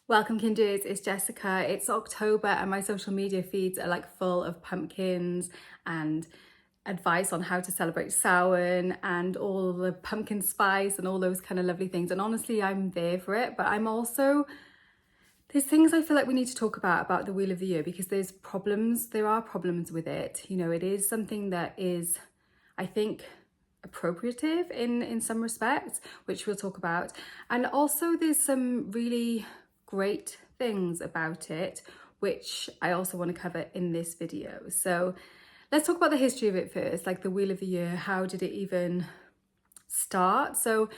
Welcome kindreds, it's Jessica. It's October and my social media feeds are like full of pumpkins and advice on how to celebrate Samhain and all the pumpkin spice and all those kind of lovely things. And honestly, I'm there for it, but I'm also, there's things I feel like we need to talk about the Wheel of the Year, because there are problems with it. You know, it is something that is, I think, appropriative in some respects, which we'll talk about. And also there's some really great things about it, which I also want to cover in this video. So let's talk about the history of it first, like the Wheel of the Year. How did it even start? So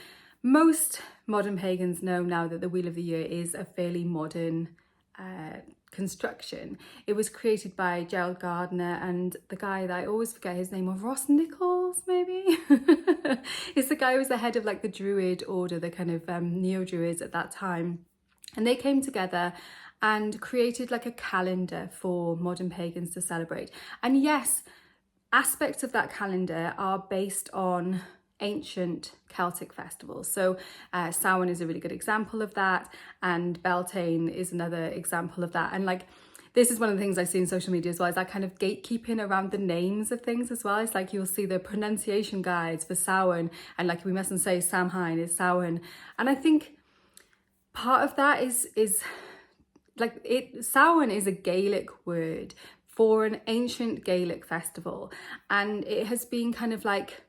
most modern pagans know now that the Wheel of the Year is a fairly modern construction. It was created by Gerald Gardner and the guy that I always forget his name of, Ross Nichols maybe? It's the guy who was the head of like the Druid order, the kind of neo-Druids at that time. And they came together and created like a calendar for modern pagans to celebrate. And yes, aspects of that calendar are based on ancient Celtic festivals. So Samhain is a really good example of that, and Beltane is another example of that. And like, this is one of the things I see in social media as well, is that kind of gatekeeping around the names of things as well. It's like you'll see the pronunciation guides for Samhain, and like we mustn't say Samhain, it's Samhain. And I think part of that is like Samhain is a Gaelic word for an ancient Gaelic festival, and it has been kind of like,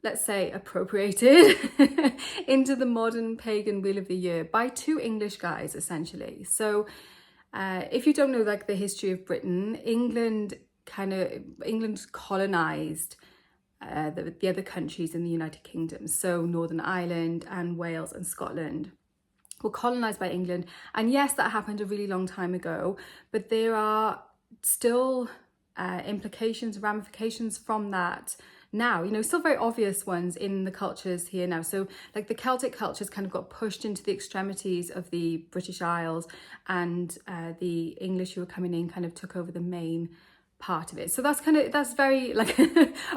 let's say, appropriated into the modern pagan Wheel of the Year by two English guys, essentially. So if you don't know like the history of Britain, England colonized the other countries in the United Kingdom. So Northern Ireland and Wales and Scotland were colonized by England. And yes, that happened a really long time ago, but there are still implications, ramifications from that now, you know, still very obvious ones in the cultures here now. So like the Celtic cultures kind of got pushed into the extremities of the British Isles, and the English who were coming in kind of took over the main part of it. So that's very like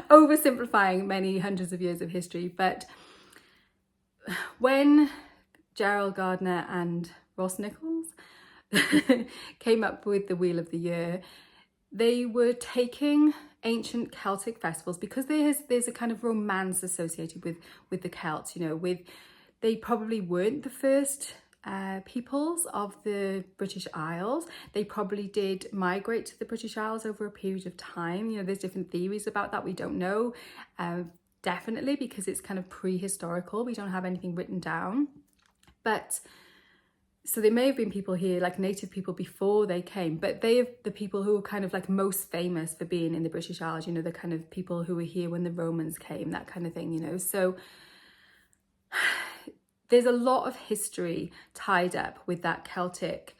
oversimplifying many hundreds of years of history. But when Gerald Gardner and Ross Nichols came up with the Wheel of the Year, they were taking ancient Celtic festivals, because there's a kind of romance associated with the Celts, you know, they probably weren't the first peoples of the British Isles. They probably did migrate to the British Isles over a period of time. You know, there's different theories about that. We don't know, definitely, because it's kind of prehistorical. We don't have anything written down. But so there may have been people here, like native people, before they came, but they are the people who are kind of like most famous for being in the British Isles, you know, the kind of people who were here when the Romans came, that kind of thing, you know. So there's a lot of history tied up with that Celtic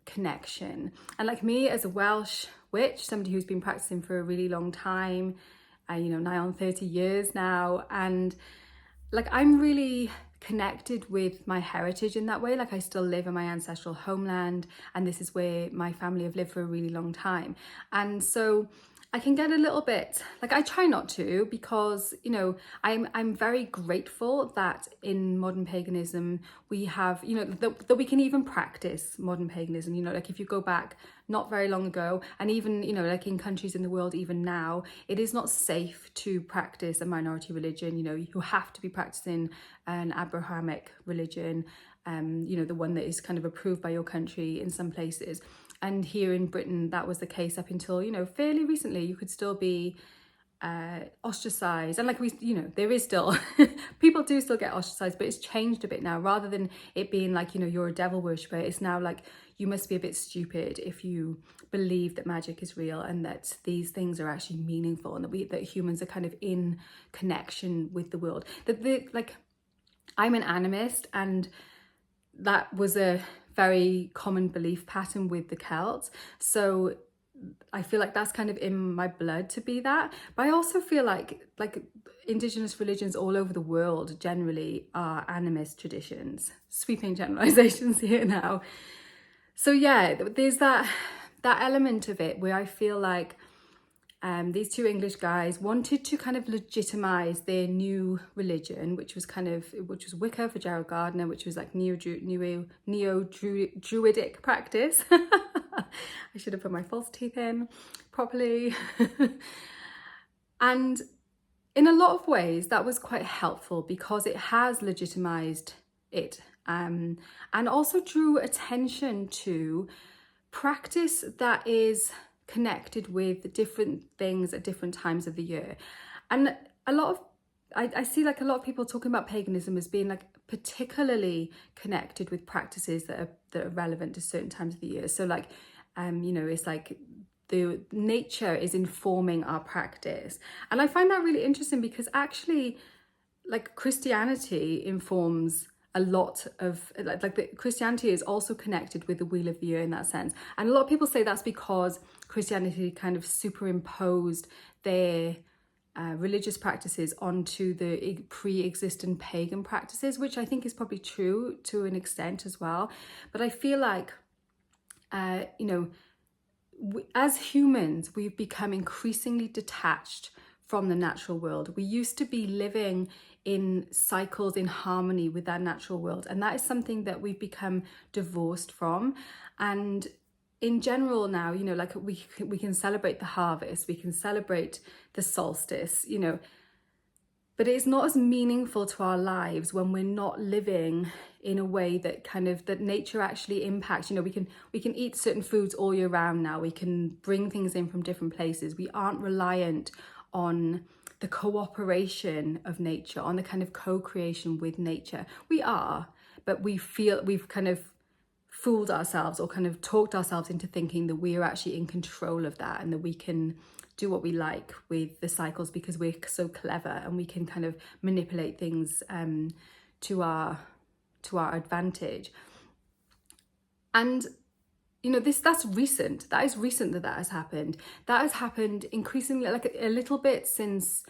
connection. And like me as a Welsh witch, somebody who's been practicing for a really long time, you know, nigh on 30 years now, and like I'm really connected with my heritage in that way. Like I still live in my ancestral homeland, and this is where my family have lived for a really long time. And so I can get a little bit, like I try not to, because, you know, I'm very grateful that in modern paganism we have, you know, that we can even practice modern paganism. You know, like if you go back not very long ago, and even, you know, like in countries in the world even now, it is not safe to practice a minority religion. You know, you have to be practicing an Abrahamic religion, you know, the one that is kind of approved by your country in some places. And here in Britain, that was the case up until, you know, fairly recently. You could still be ostracized. And like you know, there is still, people do still get ostracized, but it's changed a bit now. Rather than it being like, you know, you're a devil worshipper, it's now like, you must be a bit stupid if you believe that magic is real and that these things are actually meaningful, and that humans are kind of in connection with the world. Like, I'm an animist, and that was a very common belief pattern with the Celts. So I feel like that's kind of in my blood to be that. But I also feel like indigenous religions all over the world generally are animist traditions. Sweeping generalizations here now. So yeah, there's that element of it where I feel like these two English guys wanted to kind of legitimize their new religion, which was Wicca for Gerald Gardner, which was like neo-druidic practice. I should have put my false teeth in properly. And in a lot of ways, that was quite helpful because it has legitimized it, and also drew attention to practice that is connected with different things at different times of the year. And I see like a lot of people talking about paganism as being like particularly connected with practices that are relevant to certain times of the year. So like, it's like the nature is informing our practice. And I find that really interesting because actually like Christianity informs a lot of Christianity is also connected with the wheel of the year in that sense. And a lot of people say that's because Christianity kind of superimposed their religious practices onto the pre-existent pagan practices, which I think is probably true to an extent as well. But I feel like, as humans, we've become increasingly detached from the natural world. We used to be living in cycles in harmony with that natural world, and that is something that we've become divorced from. And in general now, like we can celebrate the harvest, we can celebrate the solstice, but it's not as meaningful to our lives when we're not living in a way that that nature actually impacts. We can eat certain foods all year round now. We can bring things in from different places. We aren't reliant on the cooperation of nature, on the kind of co-creation with nature. We are, but we feel we've kind of fooled ourselves or kind of talked ourselves into thinking that we are actually in control of that and that we can do what we like with the cycles because we're so clever and we can kind of manipulate things to our advantage. And that's recent. That is recent that has happened. That has happened increasingly, like a little bit since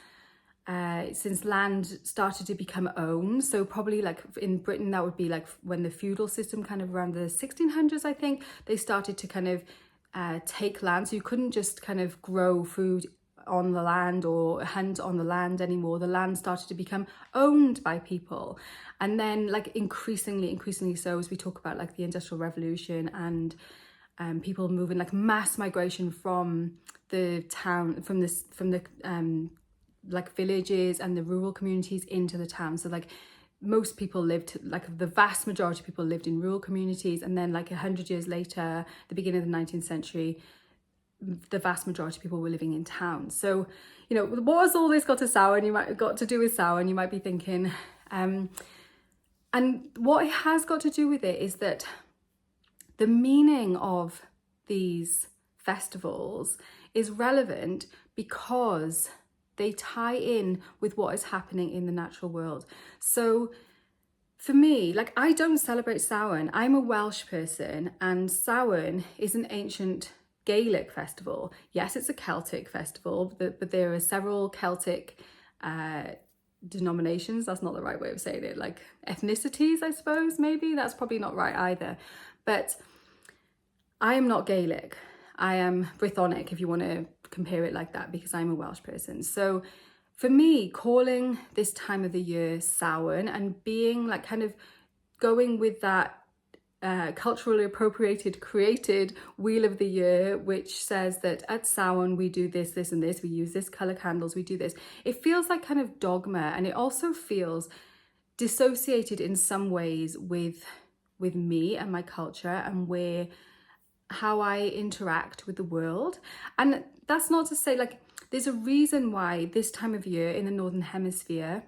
land started to become owned. So probably like in Britain, that would be like when the feudal system kind of around the 1600s, I think, they started to kind of take land. So you couldn't just kind of grow food on the land or hunt on the land anymore. The land started to become owned by people. And then like increasingly so, as we talk about like the Industrial Revolution and people moving, like mass migration from the town, from the like villages and the rural communities into the town. So like most people lived, like the vast majority of people lived in rural communities, and then like 100 years later, the beginning of the 19th century, the vast majority of people were living in towns. So, what has all this got to do with Samhain? You might be thinking, and what it has got to do with it is that the meaning of these festivals is relevant because they tie in with what is happening in the natural world. So for me, like, I don't celebrate Samhain. I'm a Welsh person, and Samhain is an ancient Gaelic festival. Yes, it's a Celtic festival, but there are several Celtic denominations. That's not the right way of saying it. Like ethnicities, I suppose, maybe. That's probably not right either. But I am not Gaelic. I am Brythonic, if you want to compare it like that, because I'm a Welsh person. So for me, calling this time of the year Samhain and being like kind of going with that culturally appropriated, created wheel of the year, which says that at Samhain we do this, this and this, we use this colour candles, we do this. It feels like kind of dogma, and it also feels dissociated in some ways with me and my culture and how I interact with the world. And that's not to say, like, there's a reason why this time of year in the Northern Hemisphere,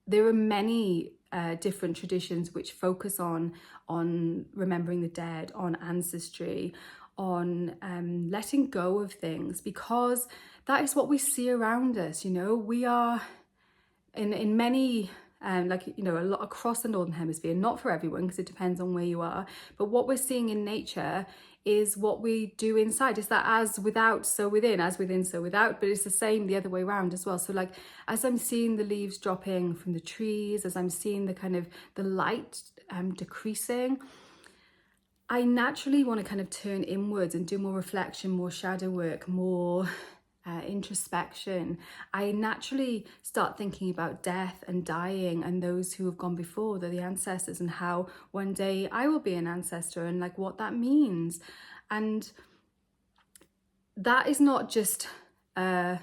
there are many different traditions which focus on remembering the dead, on ancestry, on letting go of things, because that is what we see around us. We are in many a lot across the Northern Hemisphere, not for everyone because it depends on where you are, but what we're seeing in nature is what we do inside. Is that as without, so within, as within, so without, but it's the same the other way around as well. So like, as I'm seeing the leaves dropping from the trees, as I'm seeing the kind of the light decreasing, I naturally want to kind of turn inwards and do more reflection, more shadow work, more introspection, I naturally start thinking about death and dying and those who have gone before, the ancestors, and how one day I will be an ancestor and like what that means. And that is not just a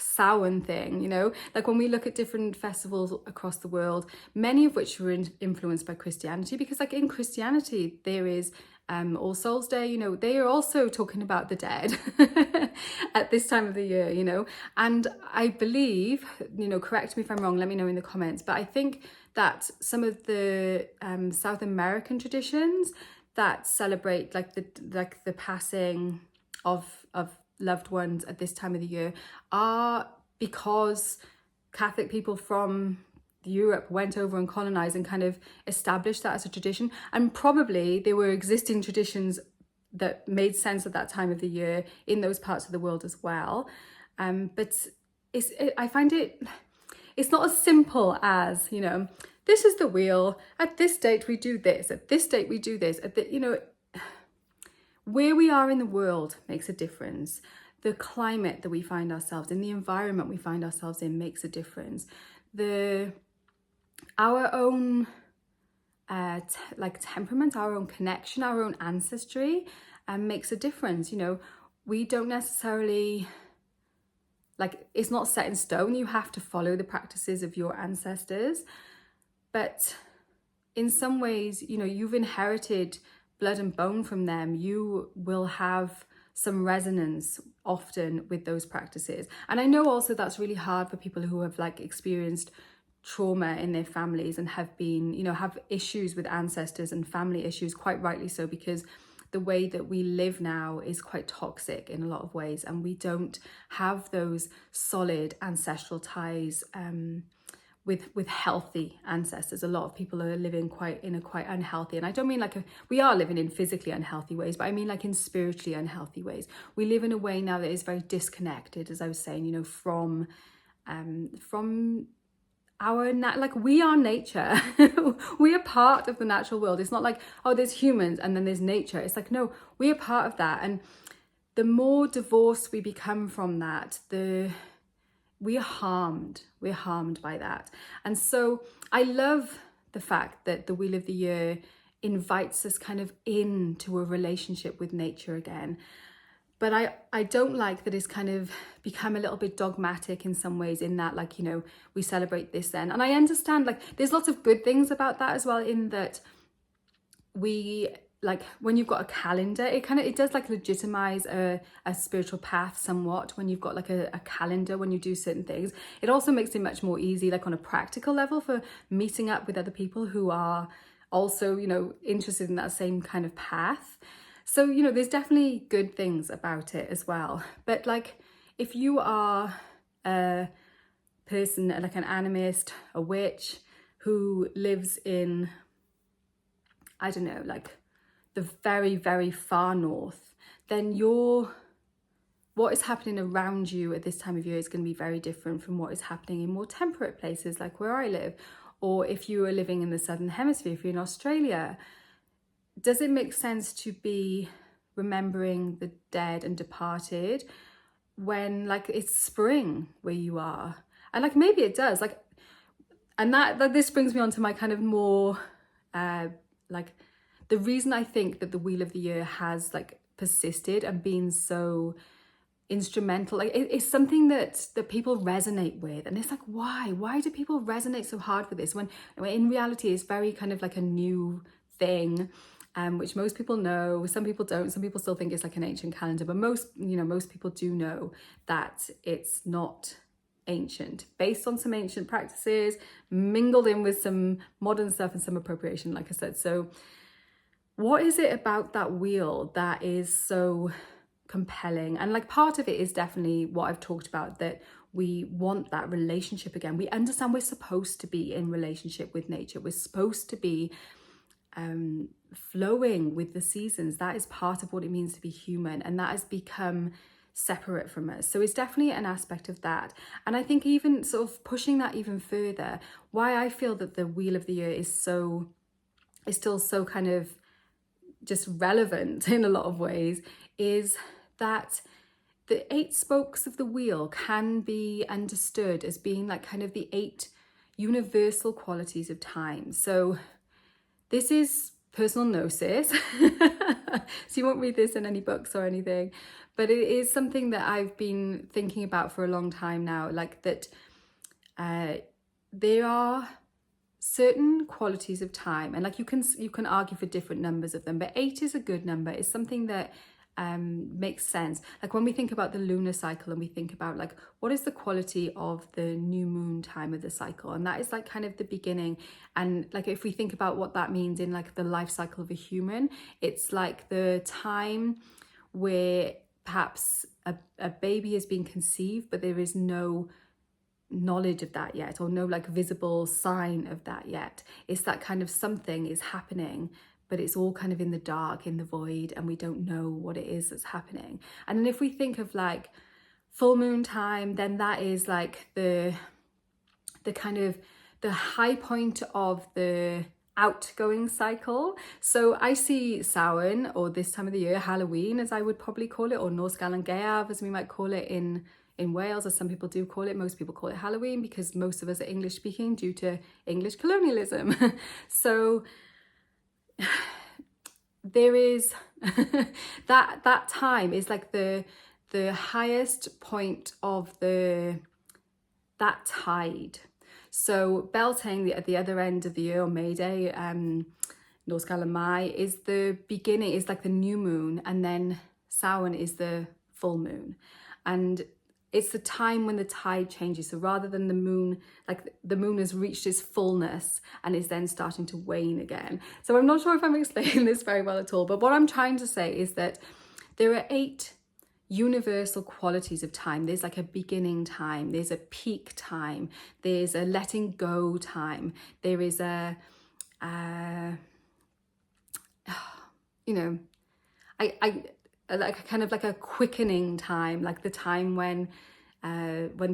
Samhain thing, you know, like when we look at different festivals across the world, many of which were influenced by Christianity, because like in Christianity there is All Souls Day, you know, they are also talking about the dead at this time of the year, you know. And I believe, you know, correct me if I'm wrong, let me know in the comments, but I think that some of the South American traditions that celebrate like the passing of loved ones at this time of the year are because Catholic people from Europe went over and colonized and kind of established that as a tradition. And probably there were existing traditions that made sense at that time of the year in those parts of the world as well. But I find it's not as simple as, you know, this is the wheel, at this date we do this, at this date we do this, you know, where we are in the world makes a difference. The climate that we find ourselves in, the environment we find ourselves in makes a difference. Our own like temperament, our own connection, our own ancestry makes a difference. You know, we don't necessarily, like, it's not set in stone. You have to follow the practices of your ancestors. But in some ways, you know, you've inherited blood and bone from them. You will have some resonance often with those practices. And I know also that's really hard for people who have like experienced trauma in their families and have been, you know, have issues with ancestors and family issues, quite rightly so, because the way that we live now is quite toxic in a lot of ways, and we don't have those solid ancestral ties with healthy ancestors. A lot of people are living quite unhealthy, and I don't mean like we are living in physically unhealthy ways, but I mean like in spiritually unhealthy ways. We live in a way now that is very disconnected, as I was saying, you know, from our like we are nature. We are part of the natural world. It's not like, oh, there's humans and then there's nature. It's like, no, we are part of that. And the more divorced we become from that, we're harmed by that. And so I love the fact that the Wheel of the Year invites us kind of into a relationship with nature again. But I don't like that it's kind of become a little bit dogmatic in some ways, in that, like, you know, we celebrate this then. And I understand, like, there's lots of good things about that as well, in that we, like, when you've got a calendar, it does like legitimize a spiritual path somewhat. When you've got like a calendar, when you do certain things, it also makes it much more easy, like on a practical level, for meeting up with other people who are also, you know, interested in that same kind of path. So, you know, there's definitely good things about it as well. But like, if you are a person, like an animist, a witch, who lives in, I don't know, like the very, very far north, then what is happening around you at this time of year is going to be very different from what is happening in more temperate places like where I live. Or if you are living in the Southern Hemisphere, if you're in Australia, does it make sense to be remembering the dead and departed when like it's spring where you are? And like, maybe it does, like, and that this brings me on to my kind of more like the reason I think that the Wheel of the Year has like persisted and been so instrumental, like it's something that people resonate with. And it's like, why do people resonate so hard with this when in reality it's very kind of like a new thing, which most people know. Some people don't. Some people still think it's like an ancient calendar, but most people do know that it's not ancient, based on some ancient practices, mingled in with some modern stuff and some appropriation, like I said. So what is it about that wheel that is so compelling? And like, part of it is definitely what I've talked about, that we want that relationship again. We understand we're supposed to be in relationship with nature. We're supposed to be flowing with the seasons. That is part of what it means to be human, and that has become separate from us. So it's definitely an aspect of that. And I think even sort of pushing that even further, why I feel that the Wheel of the Year is still so kind of just relevant in a lot of ways, is that the 8 spokes of the wheel can be understood as being like kind of the 8 universal qualities of time. So this is personal gnosis. So you won't read this in any books or anything, but it is something that I've been thinking about for a long time now, like that there are certain qualities of time, and like you can argue for different numbers of them, but 8 is a good number. It's something that makes sense. Like when we think about the lunar cycle and we think about like what is the quality of the new moon time of the cycle, and that is like kind of the beginning. And like if we think about what that means in like the life cycle of a human, it's like the time where perhaps a baby is being conceived, but there is no knowledge of that yet, or no like visible sign of that yet. It's that kind of something is happening, but it's all kind of in the dark, in the void, and we don't know what it is that's happening. And then if we think of like full moon time, then that is like the kind of the high point of the outgoing cycle. So I see Samhain, or this time of the year, Halloween as I would probably call it, or Norskalan Gaeaf as we might call it in Wales, as some people do call it. Most people call it Halloween because most of us are English speaking due to English colonialism. So there is that time is like the highest point of that tide. So Beltane at the other end of the year, or May Day, Norskalan Mai, is the beginning, is like the new moon, and then Samhain is the full moon. And it's the time when the tide changes. So rather than the moon, like the moon has reached its fullness and is then starting to wane again. So I'm not sure if I'm explaining this very well at all, but what I'm trying to say is that there are 8 universal qualities of time. There's like a beginning time, there's a peak time, there's a letting go time, there is a you know, I like kind of like a quickening time, like the time when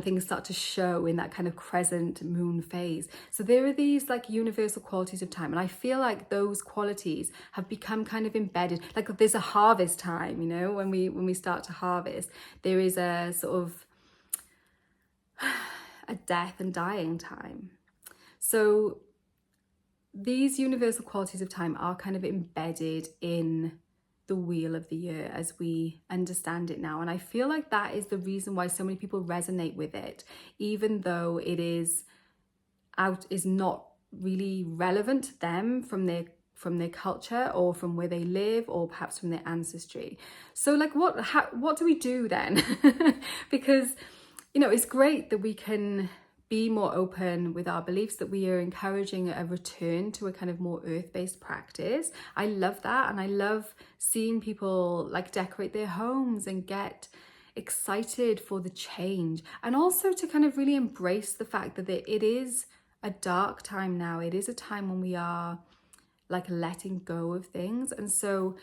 things start to show in that kind of crescent moon phase. So there are these like universal qualities of time, and I feel like those qualities have become kind of embedded. Like there's a harvest time, you know, when we start to harvest, there is a sort of a death and dying time. So these universal qualities of time are kind of embedded in the wheel of the year as we understand it now. And I feel like that is the reason why so many people resonate with it, even though it is not really relevant to them from their culture or from where they live, or perhaps from their ancestry. So like what do we do then? Because, you know, it's great that we can be more open with our beliefs, that we are encouraging a return to a kind of more earth-based practice. I love that, and I love seeing people like decorate their homes and get excited for the change, and also to kind of really embrace the fact that it is a dark time now. It is a time when we are like letting go of things, and so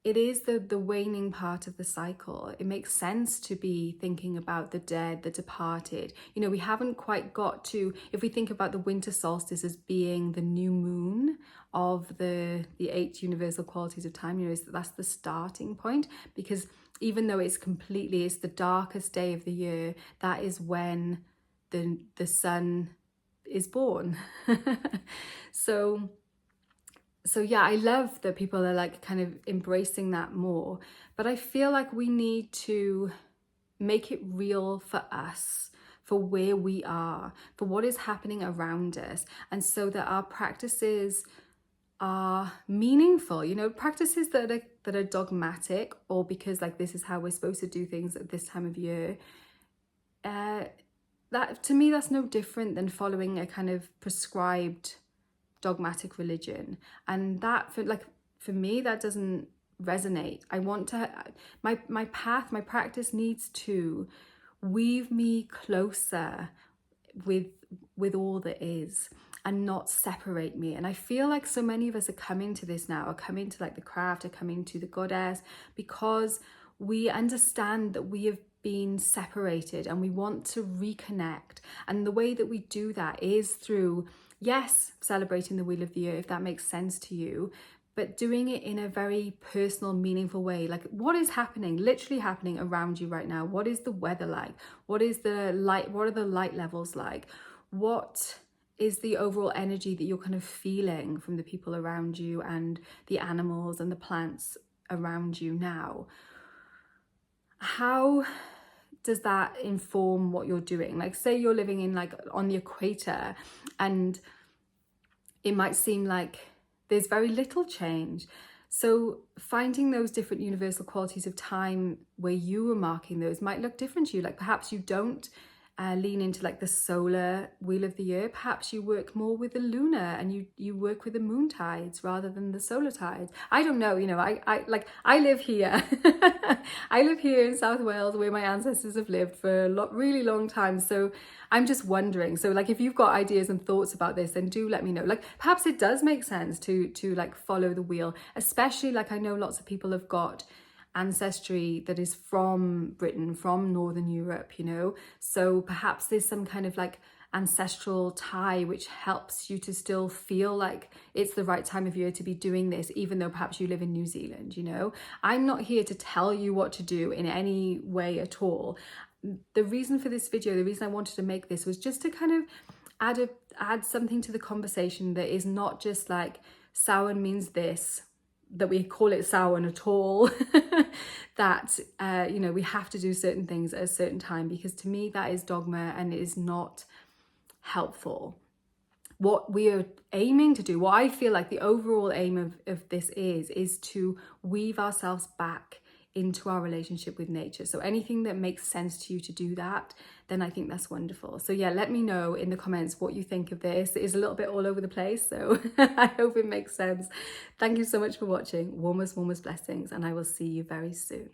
it is the waning part of the cycle. It makes sense to be thinking about the dead, the departed. You know, we haven't quite got to, if we think about the winter solstice as being the new moon of the 8 universal qualities of time, you know, that's the starting point, because even though it's the darkest day of the year, that is when the sun is born. So yeah, I love that people are like kind of embracing that more, but I feel like we need to make it real for us, for where we are, for what is happening around us, and so that our practices are meaningful. You know, practices that are dogmatic, or because like this is how we're supposed to do things at this time of year, that to me, that's no different than following a kind of prescribed dogmatic religion. And that for me, that doesn't resonate. I want to my practice needs to weave me closer with all that is, and not separate me. And I feel like so many of us are coming to this now, are coming to like the craft, are coming to the goddess, because we understand that we have been separated and we want to reconnect. And the way that we do that is through, yes, celebrating the wheel of the year, if that makes sense to you, but doing it in a very personal, meaningful way. Like, what is happening, literally happening around you right now? What is the weather like? What is the light? What are the light levels like? What is the overall energy that you're kind of feeling from the people around you and the animals and the plants around you now? How does that inform what you're doing? Like, say you're living in like on the equator, and it might seem like there's very little change. So finding those different universal qualities of time where you are marking those might look different to you. Like, perhaps you don't lean into like the solar wheel of the year. Perhaps you work more with the lunar, and you work with the moon tides rather than the solar tides. I don't know, you know, I live here. I live here in South Wales, where my ancestors have lived for a really long time. So I'm just wondering. So like, if you've got ideas and thoughts about this, then do let me know. Like, perhaps it does make sense to like follow the wheel, especially like I know lots of people have got ancestry that is from Britain, from Northern Europe, you know, so perhaps there's some kind of like ancestral tie which helps you to still feel like it's the right time of year to be doing this, even though perhaps you live in New Zealand. You know, I'm not here to tell you what to do in any way at all. The reason for this video, the reason I wanted to make this, was just to kind of add something to the conversation that is not just like Samhain means this, that we call it Samhain at all, that you know, we have to do certain things at a certain time, because to me that is dogma and it is not helpful. What we are aiming to do, what I feel like the overall aim of this is to weave ourselves back into our relationship with nature. So anything that makes sense to you to do that, then I think that's wonderful. So yeah, let me know in the comments what you think of this. It is a little bit all over the place, so I hope it makes sense. Thank you so much for watching. Warmest blessings, and I will see you very soon.